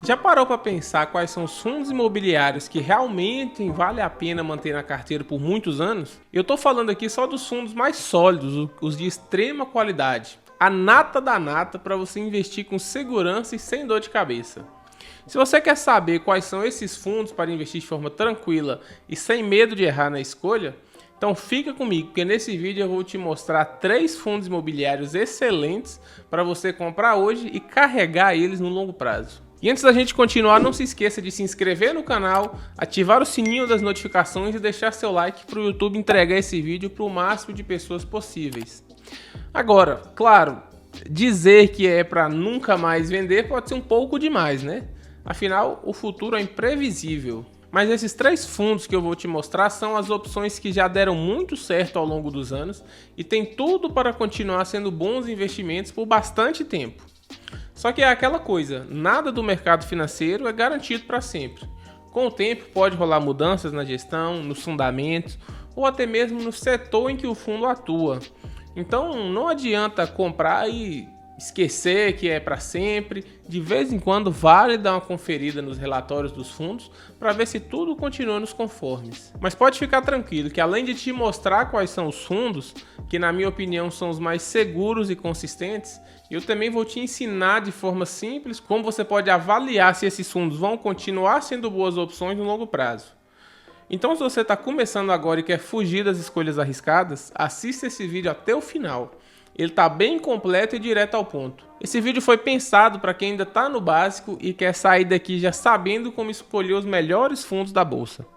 Já parou para pensar quais são os fundos imobiliários que realmente vale a pena manter na carteira por muitos anos? Eu estou falando aqui só dos fundos mais sólidos, os de extrema qualidade. A nata da nata para você investir com segurança e sem dor de cabeça. Se você quer saber quais são esses fundos para investir de forma tranquila e sem medo de errar na escolha, então fica comigo, porque nesse vídeo eu vou te mostrar 3 fundos imobiliários excelentes para você comprar hoje e carregar eles no longo prazo. E antes da gente continuar, não se esqueça de se inscrever no canal, ativar o sininho das notificações e deixar seu like para o YouTube entregar esse vídeo para o máximo de pessoas possíveis. Agora, claro, dizer que é para nunca mais vender pode ser um pouco demais, né? Afinal, o futuro é imprevisível. Mas esses 3 fundos que eu vou te mostrar são as opções que já deram muito certo ao longo dos anos e tem tudo para continuar sendo bons investimentos por bastante tempo. Só que é aquela coisa, nada do mercado financeiro é garantido para sempre. Com o tempo pode rolar mudanças na gestão, nos fundamentos ou até mesmo no setor em que o fundo atua. Então não adianta comprar e esquecer que é para sempre. De vez em quando vale dar uma conferida nos relatórios dos fundos para ver se tudo continua nos conformes. Mas pode ficar tranquilo que além de te mostrar quais são os fundos, que na minha opinião são os mais seguros e consistentes, eu também vou te ensinar de forma simples como você pode avaliar se esses fundos vão continuar sendo boas opções no longo prazo. Então, se você está começando agora e quer fugir das escolhas arriscadas, assista esse vídeo até o final. Ele está bem completo e direto ao ponto. Esse vídeo foi pensado para quem ainda está no básico e quer sair daqui já sabendo como escolher os melhores fundos da bolsa.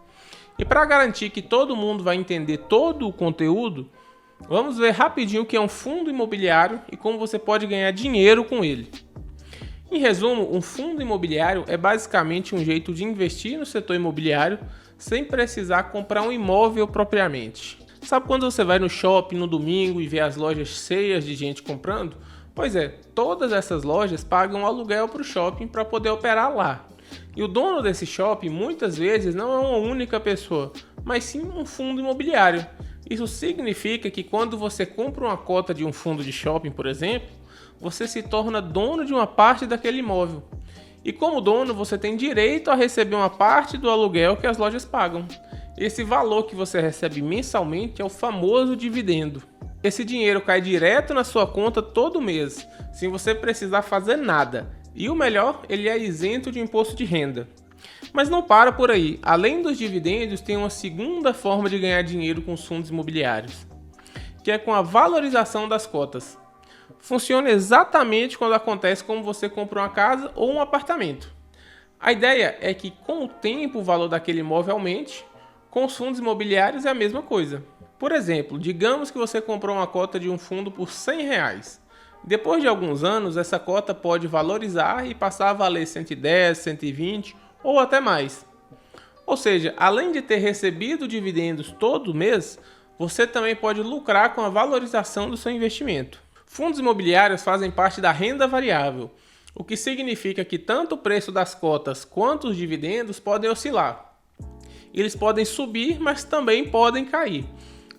E para garantir que todo mundo vai entender todo o conteúdo, vamos ver rapidinho o que é um fundo imobiliário e como você pode ganhar dinheiro com ele. Em resumo, um fundo imobiliário é basicamente um jeito de investir no setor imobiliário sem precisar comprar um imóvel propriamente. Sabe quando você vai no shopping no domingo e vê as lojas cheias de gente comprando? Pois é, todas essas lojas pagam aluguel para o shopping para poder operar lá. E o dono desse shopping muitas vezes não é uma única pessoa, mas sim um fundo imobiliário. Isso significa que quando você compra uma cota de um fundo de shopping, por exemplo, você se torna dono de uma parte daquele imóvel. E como dono, você tem direito a receber uma parte do aluguel que as lojas pagam. Esse valor que você recebe mensalmente é o famoso dividendo. Esse dinheiro cai direto na sua conta todo mês, sem você precisar fazer nada. E o melhor, ele é isento de imposto de renda. Mas não para por aí. Além dos dividendos, tem uma segunda forma de ganhar dinheiro com os fundos imobiliários, que é com a valorização das cotas. Funciona exatamente quando acontece como você compra uma casa ou um apartamento. A ideia é que com o tempo o valor daquele imóvel aumente. Com os fundos imobiliários é a mesma coisa. Por exemplo, digamos que você comprou uma cota de um fundo por R$100. Depois de alguns anos, essa cota pode valorizar e passar a valer 110, 120 ou até mais. Ou seja, além de ter recebido dividendos todo mês, você também pode lucrar com a valorização do seu investimento. Fundos imobiliários fazem parte da renda variável, o que significa que tanto o preço das cotas quanto os dividendos podem oscilar. Eles podem subir, mas também podem cair.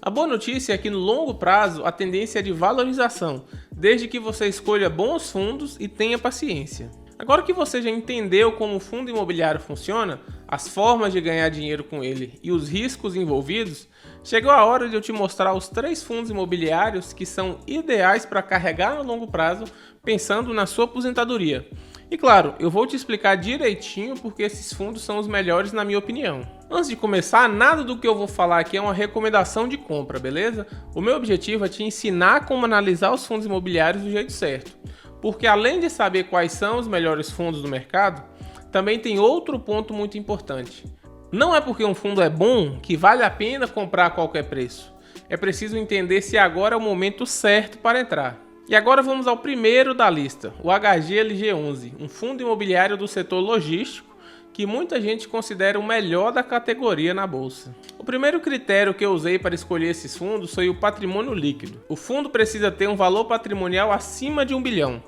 A boa notícia é que no longo prazo a tendência é de valorização, desde que você escolha bons fundos e tenha paciência. Agora que você já entendeu como o fundo imobiliário funciona, as formas de ganhar dinheiro com ele e os riscos envolvidos, chegou a hora de eu te mostrar os 3 fundos imobiliários que são ideais para carregar no longo prazo, pensando na sua aposentadoria. E claro, eu vou te explicar direitinho porque esses fundos são os melhores na minha opinião. Antes de começar, nada do que eu vou falar aqui é uma recomendação de compra, beleza? O meu objetivo é te ensinar como analisar os fundos imobiliários do jeito certo. Porque além de saber quais são os melhores fundos do mercado, também tem outro ponto muito importante. Não é porque um fundo é bom que vale a pena comprar a qualquer preço. É preciso entender se agora é o momento certo para entrar. E agora vamos ao primeiro da lista, o HGLG11, um fundo imobiliário do setor logístico que muita gente considera o melhor da categoria na bolsa. O primeiro critério que eu usei para escolher esses fundos foi o patrimônio líquido. O fundo precisa ter um valor patrimonial acima de 1 bilhão.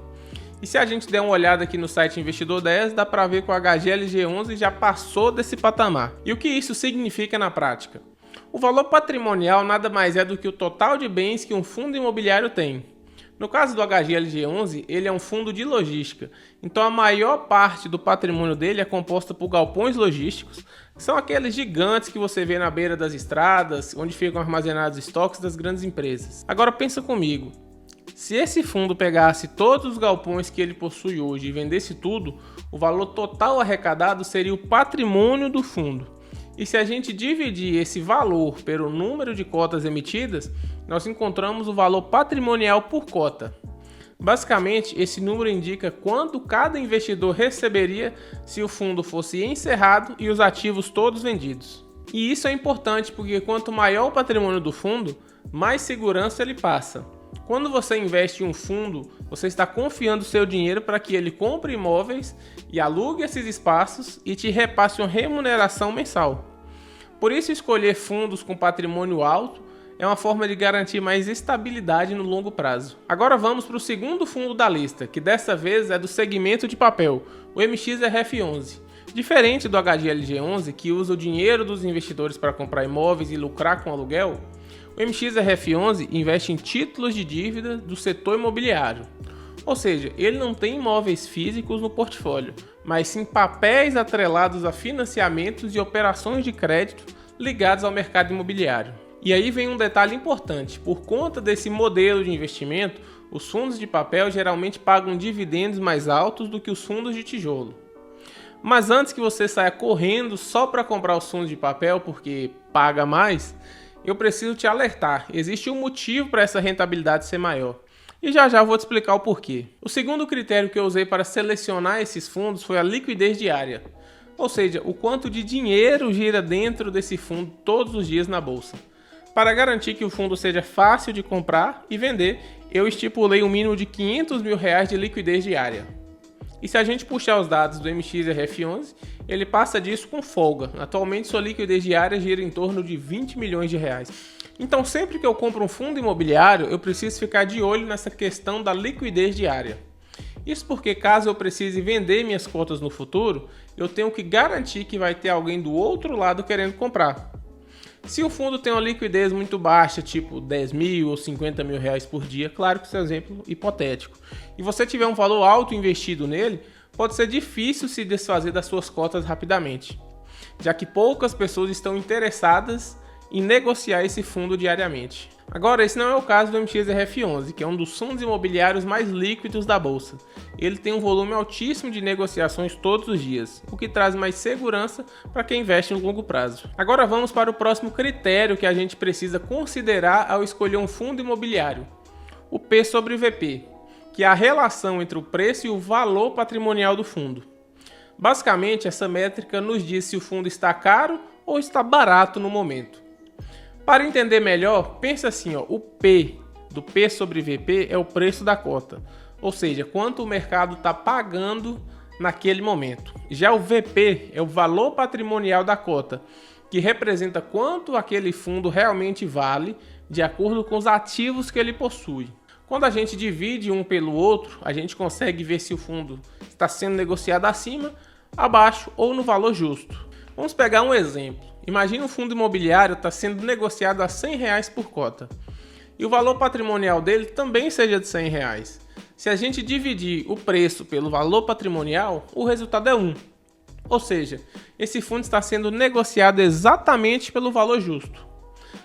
E se a gente der uma olhada aqui no site Investidor 10, dá para ver que o HGLG11 já passou desse patamar. E o que isso significa na prática? O valor patrimonial nada mais é do que o total de bens que um fundo imobiliário tem. No caso do HGLG11, ele é um fundo de logística, então a maior parte do patrimônio dele é composta por galpões logísticos, que são aqueles gigantes que você vê na beira das estradas, onde ficam armazenados estoques das grandes empresas. Agora pensa comigo, se esse fundo pegasse todos os galpões que ele possui hoje e vendesse tudo, o valor total arrecadado seria o patrimônio do fundo. E se a gente dividir esse valor pelo número de cotas emitidas, nós encontramos o valor patrimonial por cota. Basicamente, esse número indica quanto cada investidor receberia se o fundo fosse encerrado e os ativos todos vendidos. E isso é importante porque quanto maior o patrimônio do fundo, mais segurança ele passa. Quando você investe em um fundo, você está confiando seu dinheiro para que ele compre imóveis e alugue esses espaços e te repasse uma remuneração mensal. Por isso, escolher fundos com patrimônio alto é uma forma de garantir mais estabilidade no longo prazo. Agora vamos para o segundo fundo da lista, que dessa vez é do segmento de papel, o MXRF11. Diferente do HGLG11, que usa o dinheiro dos investidores para comprar imóveis e lucrar com aluguel, o MXRF11 investe em títulos de dívida do setor imobiliário. Ou seja, ele não tem imóveis físicos no portfólio, mas sim papéis atrelados a financiamentos e operações de crédito ligados ao mercado imobiliário. E aí vem um detalhe importante: por conta desse modelo de investimento, os fundos de papel geralmente pagam dividendos mais altos do que os fundos de tijolo. Mas antes que você saia correndo só para comprar os fundos de papel porque paga mais, eu preciso te alertar, existe um motivo para essa rentabilidade ser maior. E já já vou te explicar o porquê. O segundo critério que eu usei para selecionar esses fundos foi a liquidez diária. Ou seja, o quanto de dinheiro gira dentro desse fundo todos os dias na bolsa. Para garantir que o fundo seja fácil de comprar e vender, eu estipulei um mínimo de R$500 mil de liquidez diária. E se a gente puxar os dados do MXRF11, ele passa disso com folga. Atualmente sua liquidez diária gira em torno de R$20 milhões. Então sempre que eu compro um fundo imobiliário, eu preciso ficar de olho nessa questão da liquidez diária. Isso porque caso eu precise vender minhas cotas no futuro, eu tenho que garantir que vai ter alguém do outro lado querendo comprar. Se o fundo tem uma liquidez muito baixa, tipo 10 mil ou 50 mil reais por dia, claro que isso é um exemplo hipotético, e você tiver um valor alto investido nele, pode ser difícil se desfazer das suas cotas rapidamente, já que poucas pessoas estão interessadas em negociar esse fundo diariamente. Agora, esse não é o caso do MXRF11, que é um dos fundos imobiliários mais líquidos da bolsa. Ele tem um volume altíssimo de negociações todos os dias, o que traz mais segurança para quem investe no longo prazo. Agora vamos para o próximo critério que a gente precisa considerar ao escolher um fundo imobiliário: o P sobre VP, que é a relação entre o preço e o valor patrimonial do fundo. Basicamente, essa métrica nos diz se o fundo está caro ou está barato no momento. Para entender melhor, pensa assim, o P do P sobre VP é o preço da cota, ou seja, quanto o mercado está pagando naquele momento. Já o VP é o valor patrimonial da cota, que representa quanto aquele fundo realmente vale de acordo com os ativos que ele possui. Quando a gente divide um pelo outro, a gente consegue ver se o fundo está sendo negociado acima, abaixo ou no valor justo. Vamos pegar um exemplo. Imagina um fundo imobiliário está sendo negociado a R$100 por cota e o valor patrimonial dele também seja de R$100. Se a gente dividir o preço pelo valor patrimonial, o resultado é 1. Ou seja, esse fundo está sendo negociado exatamente pelo valor justo.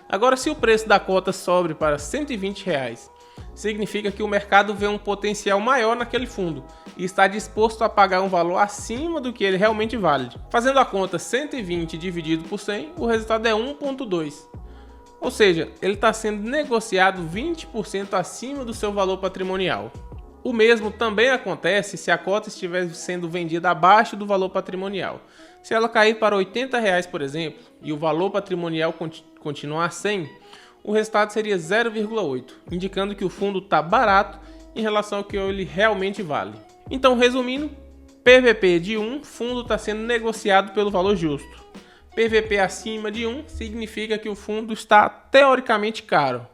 Agora, se o preço da cota sobe para R$120, significa que o mercado vê um potencial maior naquele fundo e está disposto a pagar um valor acima do que ele realmente vale. Fazendo a conta 120 dividido por 100, o resultado é 1,2. Ou seja, ele está sendo negociado 20% acima do seu valor patrimonial. O mesmo também acontece se a cota estiver sendo vendida abaixo do valor patrimonial. Se ela cair para R$80, por exemplo, e o valor patrimonial continuar 100, o resultado seria 0,8, indicando que o fundo está barato em relação ao que ele realmente vale. Então, resumindo, PVP de 1, fundo está sendo negociado pelo valor justo. PVP acima de 1 significa que o fundo está teoricamente caro.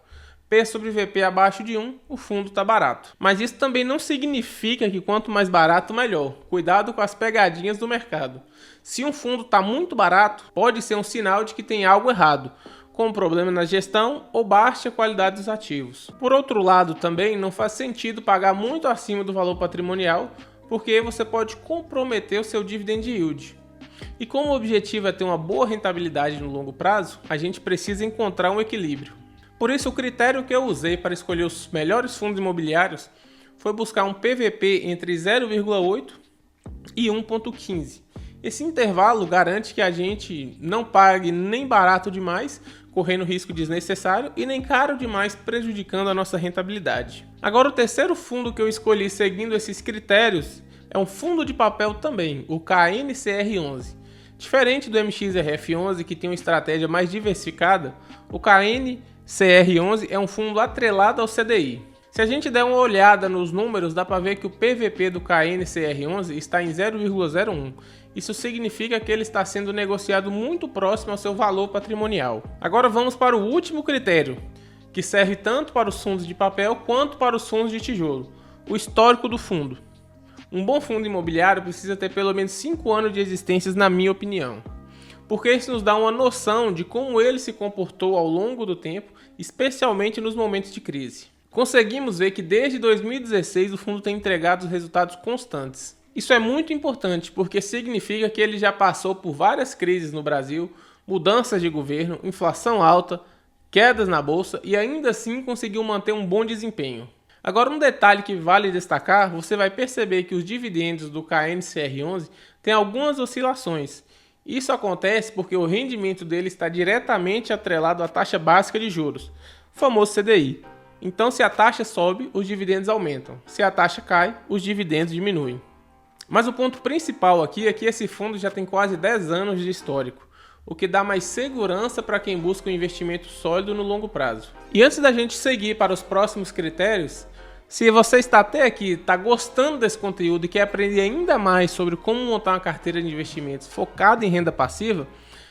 P sobre VP abaixo de 1, o fundo está barato. Mas isso também não significa que quanto mais barato, melhor. Cuidado com as pegadinhas do mercado. Se um fundo está muito barato, pode ser um sinal de que tem algo errado. com problema na gestão ou baixa qualidade dos ativos. Por outro lado, também não faz sentido pagar muito acima do valor patrimonial, porque você pode comprometer o seu dividend yield. E como o objetivo é ter uma boa rentabilidade no longo prazo, a gente precisa encontrar um equilíbrio. Por isso, o critério que eu usei para escolher os melhores fundos imobiliários foi buscar um PVP entre 0,8 e 1,15. Esse intervalo garante que a gente não pague nem barato demais, correndo risco desnecessário, e nem caro demais, prejudicando a nossa rentabilidade. Agora, o terceiro fundo que eu escolhi seguindo esses critérios é um fundo de papel também, o KNCR11. Diferente do MXRF11, que tem uma estratégia mais diversificada, o KNCR11 é um fundo atrelado ao CDI. Se a gente der uma olhada nos números, dá para ver que o PVP do KNCR11 está em 0,01. Isso significa que ele está sendo negociado muito próximo ao seu valor patrimonial. Agora vamos para o último critério, que serve tanto para os fundos de papel quanto para os fundos de tijolo: o histórico do fundo. Um bom fundo imobiliário precisa ter pelo menos 5 anos de existência, na minha opinião, porque isso nos dá uma noção de como ele se comportou ao longo do tempo, especialmente nos momentos de crise. Conseguimos ver que desde 2016 o fundo tem entregado resultados constantes. Isso é muito importante porque significa que ele já passou por várias crises no Brasil, mudanças de governo, inflação alta, quedas na bolsa e ainda assim conseguiu manter um bom desempenho. Agora, um detalhe que vale destacar: você vai perceber que os dividendos do KNCR11 têm algumas oscilações. Isso acontece porque o rendimento dele está diretamente atrelado à taxa básica de juros, o famoso CDI. Então, se a taxa sobe, os dividendos aumentam. Se a taxa cai, os dividendos diminuem. Mas o ponto principal aqui é que esse fundo já tem quase 10 anos de histórico, o que dá mais segurança para quem busca um investimento sólido no longo prazo. E antes da gente seguir para os próximos critérios, se você está até aqui, está gostando desse conteúdo e quer aprender ainda mais sobre como montar uma carteira de investimentos focada em renda passiva,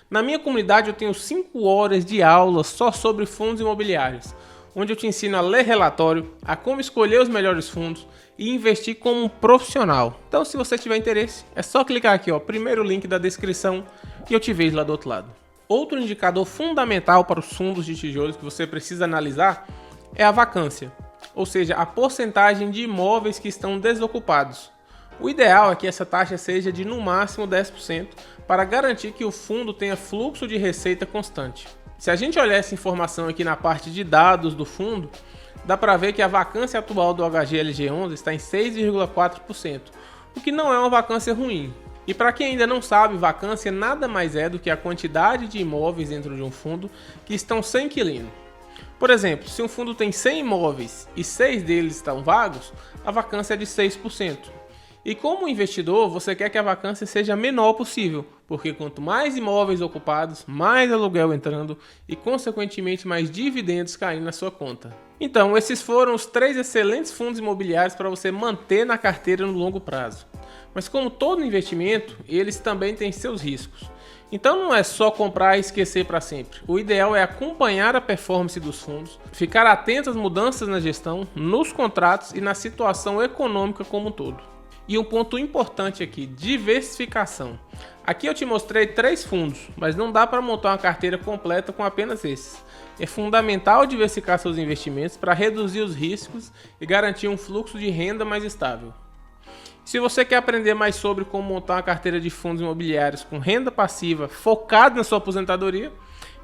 na minha comunidade eu tenho 5 horas de aula só sobre fundos imobiliários, onde eu te ensino a ler relatório, a como escolher os melhores fundos e investir como um profissional. Então, se você tiver interesse, é só clicar aqui, primeiro link da descrição, e eu te vejo lá do outro lado. Outro indicador fundamental para os fundos de tijolos que você precisa analisar é a vacância, ou seja, a porcentagem de imóveis que estão desocupados. O ideal é que essa taxa seja de no máximo 10% para garantir que o fundo tenha fluxo de receita constante. Se a gente olhar essa informação aqui na parte de dados do fundo, dá para ver que a vacância atual do HGLG11 está em 6,4%, o que não é uma vacância ruim. E para quem ainda não sabe, vacância nada mais é do que a quantidade de imóveis dentro de um fundo que estão sem inquilino. Por exemplo, se um fundo tem 100 imóveis e 6 deles estão vagos, a vacância é de 6%. E como investidor, você quer que a vacância seja a menor possível, porque quanto mais imóveis ocupados, mais aluguel entrando e, consequentemente, mais dividendos caindo na sua conta. Então, esses foram os 3 excelentes fundos imobiliários para você manter na carteira no longo prazo. Mas como todo investimento, eles também têm seus riscos. Então não é só comprar e esquecer para sempre. O ideal é acompanhar a performance dos fundos, ficar atento às mudanças na gestão, nos contratos e na situação econômica como um todo. E um ponto importante aqui, diversificação. Aqui eu te mostrei 3 fundos, mas não dá para montar uma carteira completa com apenas esses. É fundamental diversificar seus investimentos para reduzir os riscos e garantir um fluxo de renda mais estável. Se você quer aprender mais sobre como montar uma carteira de fundos imobiliários com renda passiva focada na sua aposentadoria,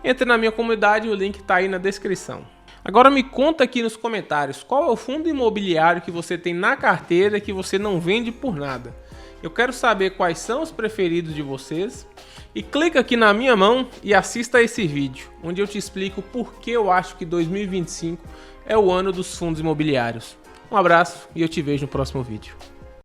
entre na minha comunidade, o link está aí na descrição. Agora me conta aqui nos comentários qual é o fundo imobiliário que você tem na carteira que você não vende por nada. Eu quero saber quais são os preferidos de vocês e clica aqui na minha mão e assista a esse vídeo, onde eu te explico por que eu acho que 2025 é o ano dos fundos imobiliários. Um abraço e eu te vejo no próximo vídeo.